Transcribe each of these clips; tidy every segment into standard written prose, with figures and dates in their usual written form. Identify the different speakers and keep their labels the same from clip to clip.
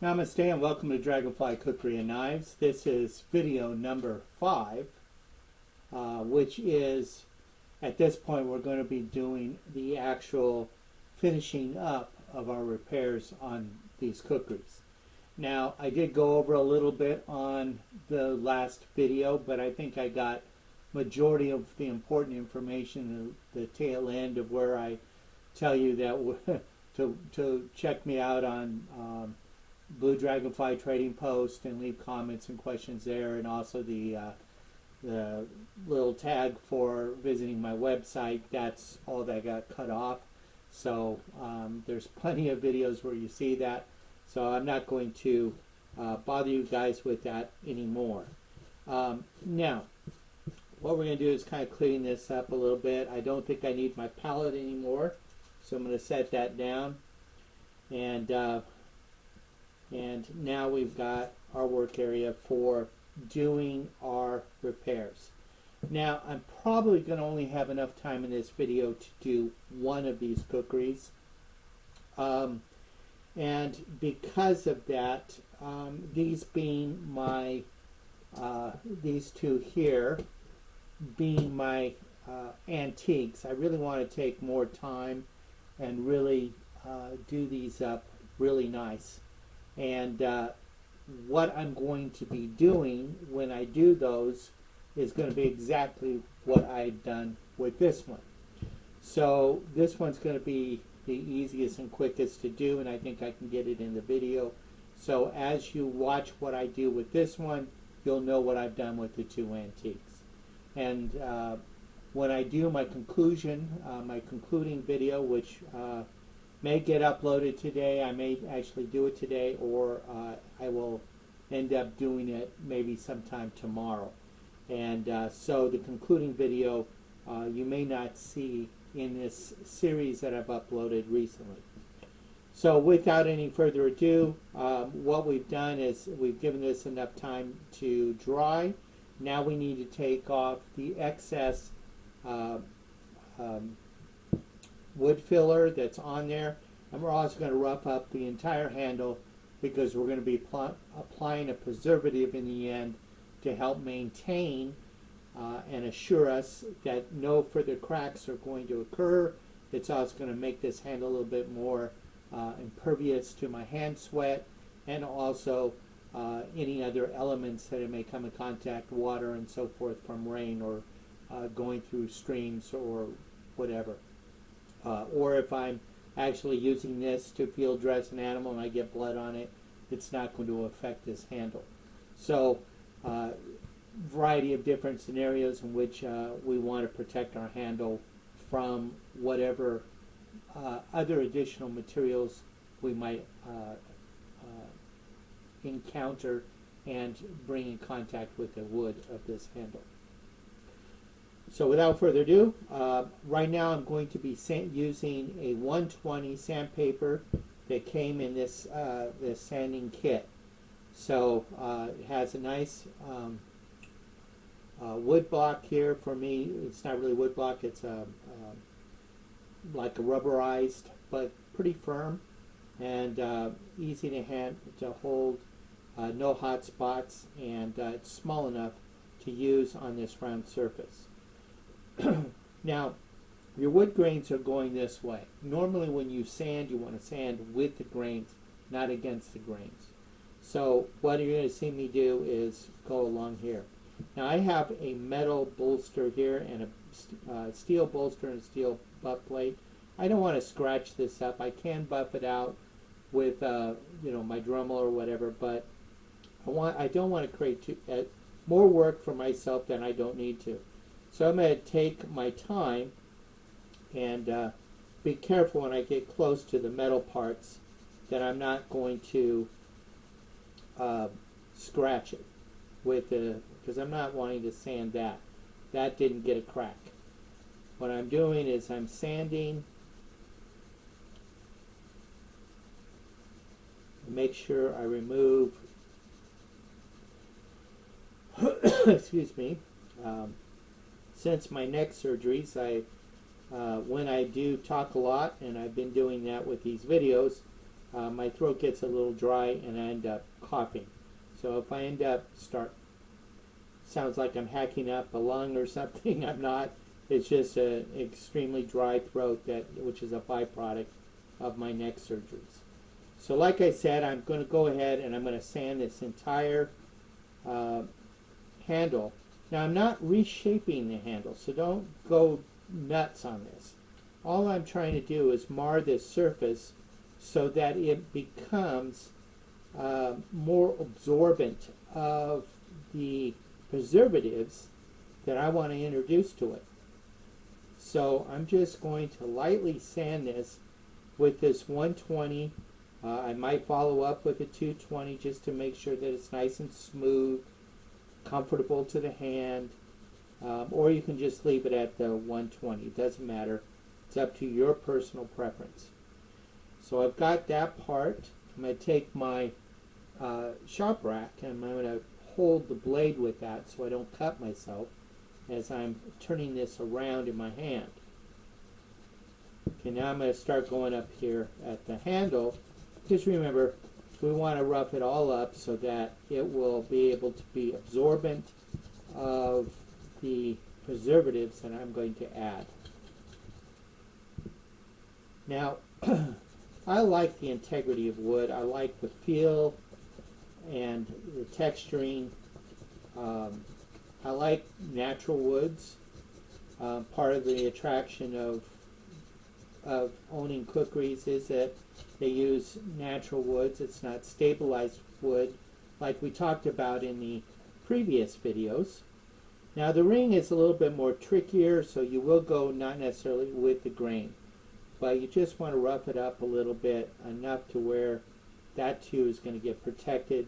Speaker 1: Namaste and welcome to Dragonfly Cookery and Knives. This is video number 5, which is, at this point, we're going to be doing the actual finishing up of our repairs on these kukris. Now, I did go over a little bit on the last video, but I think I got majority of the important information at the tail end of where I tell you that to check me out on Blue Dragonfly Trading Post and leave comments and questions there, and also the little tag for visiting my website. That's all that got cut off. So there's plenty of videos where you see that. So I'm not going to bother you guys with that anymore. Now, what we're going to do is kind of clean this up a little bit. I don't think I need my palette anymore, so I'm going to set that down. And now we've got our work area for doing our repairs. Now, I'm probably going to only have enough time in this video to do one of these kukris. And because of that, these being my, these two here being my antiques, I really want to take more time and really do these up really nice. And what I'm going to be doing when I do those is going to be exactly what I've done with this one. So this one's going to be the easiest and quickest to do, and I think I can get it in the video. So as you watch what I do with this one, you'll know what I've done with the two antiques. And when I do my conclusion, my concluding video, which may get uploaded today, I may actually do it today, or I will end up doing it maybe sometime tomorrow. And so the concluding video you may not see in this series that I've uploaded recently. So without any further ado, what we've done is we've given this enough time to dry. Now we need to take off the excess wood filler that's on there, and we're also going to rough up the entire handle because we're going to be applying a preservative in the end to help maintain and assure us that no further cracks are going to occur. It's also going to make this handle a little bit more impervious to my hand sweat, and also any other elements that it may come in contact, water and so forth from rain, or going through streams or whatever. Or if I'm actually using this to field dress an animal and I get blood on it, it's not going to affect this handle. So variety of different scenarios in which we want to protect our handle from whatever other additional materials we might encounter and bring in contact with the wood of this handle. So without further ado, right now I'm going to be using a 120 sandpaper that came in this this sanding kit. So it has a nice wood block here. For me, it's not really wood block, it's like a rubberized, but pretty firm and easy to hold, no hot spots, and it's small enough to use on this round surface. Now, your wood grains are going this way. Normally when you sand, you want to sand with the grains, not against the grains. So what you're going to see me do is go along here. Now I have a metal bolster here and a steel bolster and a steel buff plate. I don't want to scratch this up. I can buff it out with my Dremel or whatever, but I don't want to create more work for myself than I don't need to. So I'm going to take my time and be careful when I get close to the metal parts that I'm not going to scratch it with because I'm not wanting to sand that. That didn't get a crack. What I'm doing is I'm sanding. Make sure I remove excuse me. Since my neck surgeries, when I do talk a lot, and I've been doing that with these videos, my throat gets a little dry and I end up coughing. So if I end up sounds like I'm hacking up a lung or something, I'm not. It's just an extremely dry throat, which is a byproduct of my neck surgeries. So like I said, I'm going to go ahead and I'm going to sand this entire handle. Now I'm not reshaping the handle, so don't go nuts on this. All I'm trying to do is mar this surface so that it becomes more absorbent of the preservatives that I want to introduce to it. So I'm just going to lightly sand this with this 120. I might follow up with a 220 just to make sure that it's nice and smooth, comfortable to the hand, or you can just leave it at the 120. It doesn't matter. It's up to your personal preference. So I've got that part. I'm going to take my shop rack and I'm going to hold the blade with that so I don't cut myself as I'm turning this around in my hand. Okay, now I'm going to start going up here at the handle. Just remember, we want to rough it all up so that it will be able to be absorbent of the preservatives that I'm going to add. Now, I like the integrity of wood. I like the feel and the texturing. I like natural woods. Part of the attraction of owning Kukris is that they use natural woods. It's not stabilized wood like we talked about in the previous videos. Now the ring is a little bit more trickier, so you will go not necessarily with the grain, but you just want to rough it up a little bit, enough to where that too is going to get protected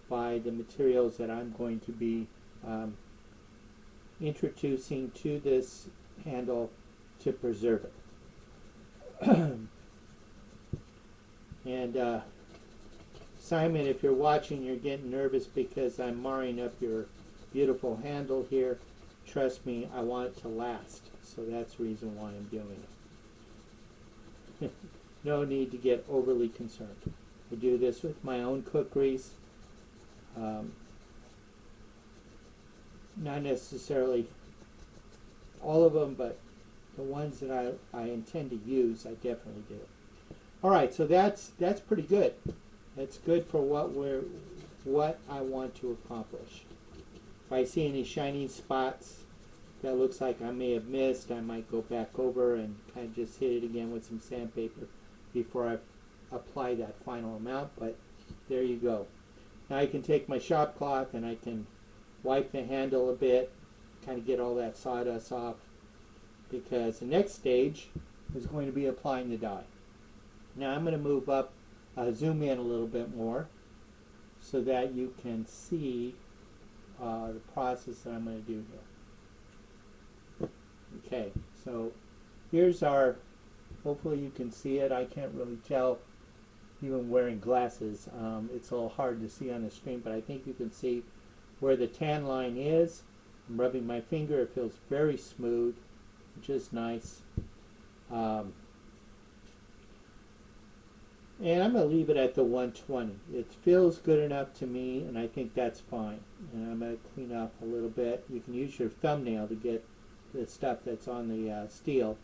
Speaker 1: by the materials that I'm going to be introducing to this handle to preserve it. And Simon, if you're watching, you're getting nervous because I'm marring up your beautiful handle here. Trust me, I want it to last, so that's the reason why I'm doing it. No need to get overly concerned. I do this with my own Kukris. Not necessarily all of them, but the ones that I intend to use, I definitely do. All right, so that's pretty good. That's good for what I want to accomplish. If I see any shiny spots that looks like I may have missed, I might go back over and kind of just hit it again with some sandpaper before I apply that final amount, but there you go. Now I can take my shop cloth and I can wipe the handle a bit, kind of get all that sawdust off, because the next stage is going to be applying the dye. Now I'm going to move up, zoom in a little bit more so that you can see the process that I'm going to do here. Okay, so here's our, hopefully you can see it. I can't really tell even wearing glasses. It's a little hard to see on the screen, but I think you can see where the tan line is. I'm rubbing my finger. It feels very smooth, which is nice. And I'm going to leave it at the 120. It feels good enough to me, and I think that's fine. And I'm going to clean up a little bit. You can use your thumbnail to get the stuff that's on the steel.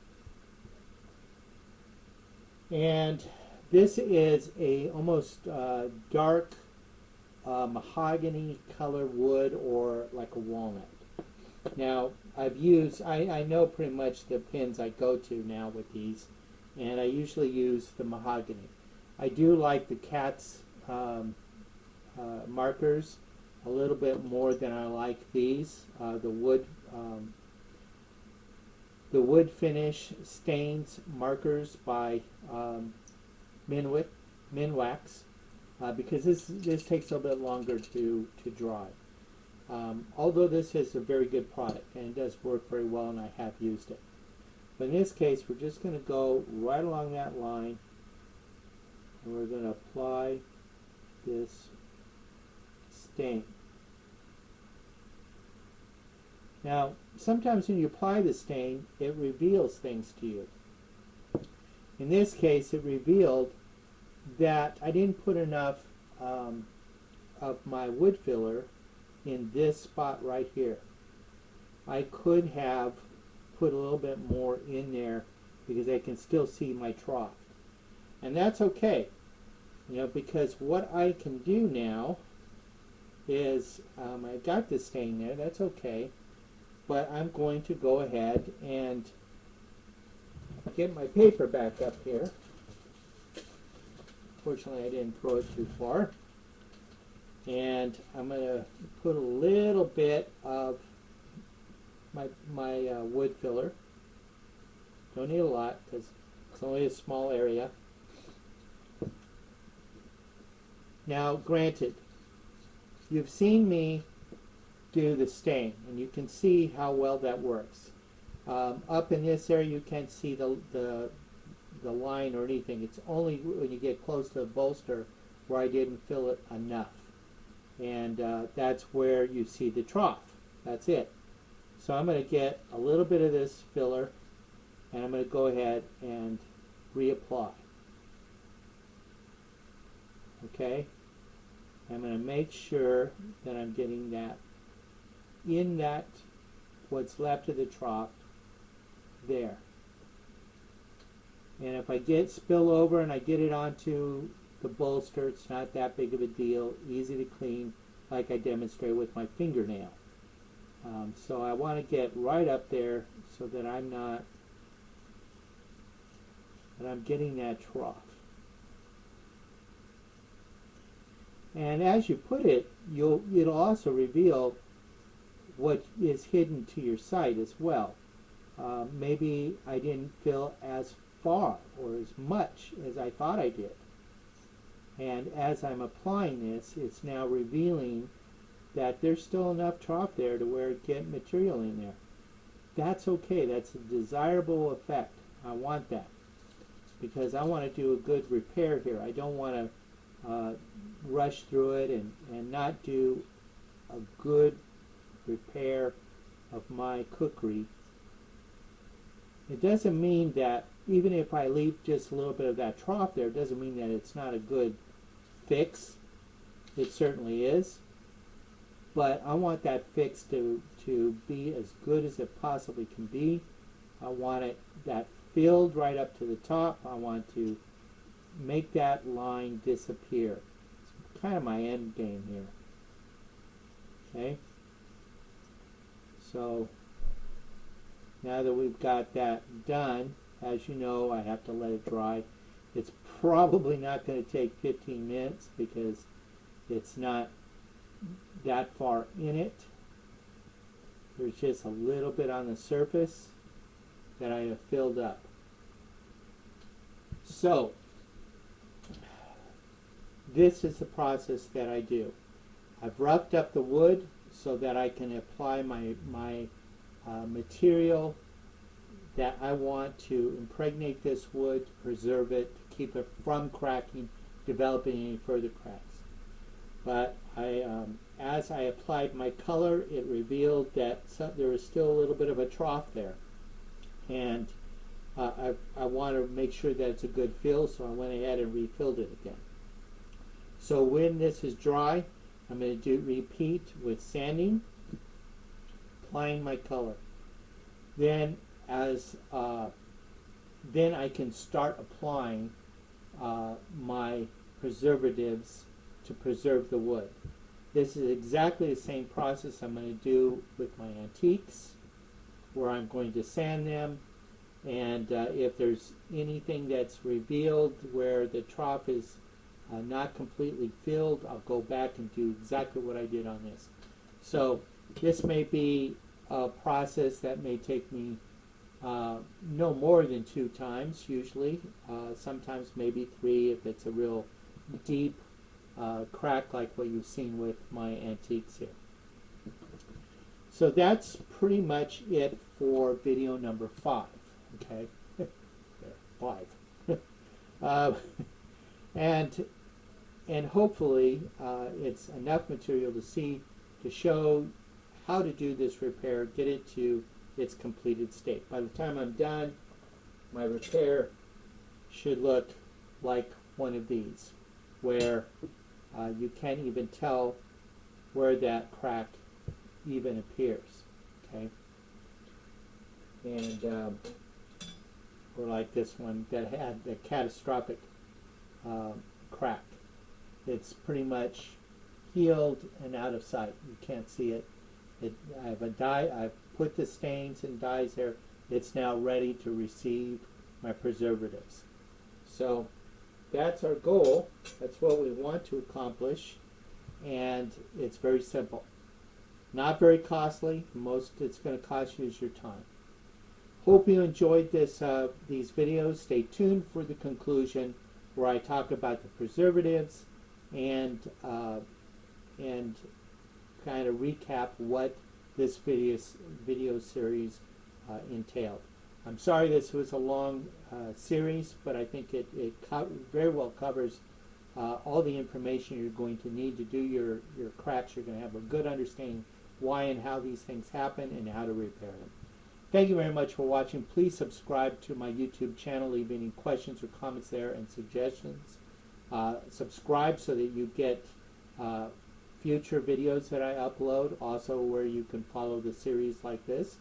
Speaker 1: And this is a almost dark mahogany color wood, or like a walnut. Now I've used, I know pretty much the pins I go to now with these, and I usually use the mahogany. I do like the cat's markers a little bit more than I like these. The wood finish stains markers by Minwax, because this takes a little bit longer to dry. Although this is a very good product and it does work very well, and I have used it. But in this case, we're just going to go right along that line, and we're going to apply this stain. Now, sometimes when you apply the stain, it reveals things to you. In this case, it revealed that I didn't put enough of my wood filler in this spot right here. I could have put a little bit more in there because I can still see my trough. And that's okay, because what I can do now is, I got this stain there, that's okay, but I'm going to go ahead and get my paper back up here. Fortunately, I didn't throw it too far. And I'm going to put a little bit of my wood filler. Don't need a lot because it's only a small area. Now, granted, you've seen me do the stain, and you can see how well that works. Up in this area, you can't see the line or anything. It's only when you get close to the bolster where I didn't fill it enough. And that's where you see the trough. That's it. So I'm going to get a little bit of this filler, and I'm going to go ahead and reapply. Okay? I'm going to make sure that I'm getting that in that what's left of the trough there. And if I get spill over and I get it onto the bolster, it's not that big of a deal, easy to clean, like I demonstrated with my fingernail. So I want to get right up there so that I'm getting that trough. And as you put it, it'll also reveal what is hidden to your sight as well. Maybe I didn't fill as far or as much as I thought I did. And as I'm applying this, it's now revealing that there's still enough trough there to where it get material in there. That's okay. That's a desirable effect. I want that because I want to do a good repair here. I don't want to rush through it and not do a good repair of my Kukri. It doesn't mean that even if I leave just a little bit of that trough there, it doesn't mean that it's not a good fix. It certainly is. But I want that fix to be as good as it possibly can be. I want it that filled right up to the top. I want to make that line disappear. It's kind of my end game here. Okay? So now that we've got that done, as you know, I have to let it dry. It's probably not going to take 15 minutes because it's not that far in it. There's just a little bit on the surface that I have filled up. So this is the process that I do. I've roughed up the wood so that I can apply my material that I want to impregnate this wood, to preserve it, to keep it from cracking, developing any further cracks. But as I applied my color, it revealed that there was still a little bit of a trough there. And I want to make sure that it's a good fill, so I went ahead and refilled it again. So when this is dry, I'm going to repeat with sanding, applying my color. Then then I can start applying my preservatives to preserve the wood. This is exactly the same process I'm going to do with my antiques, where I'm going to sand them, and if there's anything that's revealed where the trough is not completely filled, I'll go back and do exactly what I did on this. So this may be a process that may take me no more than 2 times usually, sometimes maybe 3 if it's a real deep crack like what you've seen with my antiques here. So that's pretty much it for video number 5. Okay, there, 5. And hopefully it's enough material to show how to do this repair, get it to its completed state. By the time I'm done, my repair should look like one of these where you can't even tell where that crack even appears. Okay, and or like this one that had the catastrophic crack. It's pretty much healed and out of sight. You can't see it. I have a dye. I've put the stains and dyes there. It's now ready to receive my preservatives. So that's our goal. That's what we want to accomplish, and it's very simple. Not very costly. Most it's going to cost you is your time. Hope you enjoyed these videos. Stay tuned for the conclusion, where I talk about the preservatives and kind of recap what this video series entailed. I'm sorry this was a long series, but I think it very well covers all the information you're going to need to do your cracks. You're going to have a good understanding why and how these things happen and how to repair them. Thank you very much for watching. Please subscribe to my YouTube channel. Leave any questions or comments there and suggestions. Subscribe so that you get future videos that I upload, also where you can follow the series like this.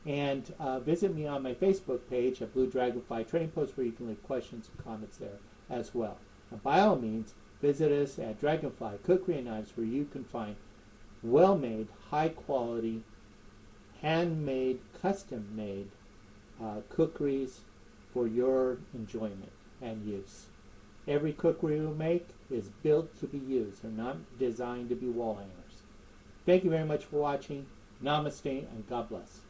Speaker 1: And visit me on my Facebook page at Blue Dragonfly Trading Post, where you can leave questions and comments there as well. And by all means, visit us at Dragonfly Kukri and Knives, where you can find well-made, high-quality, handmade, custom-made kukris for your enjoyment and use. Every kukri we make is built to be used. They're not designed to be wall hangers. Thank you very much for watching. Namaste and God bless.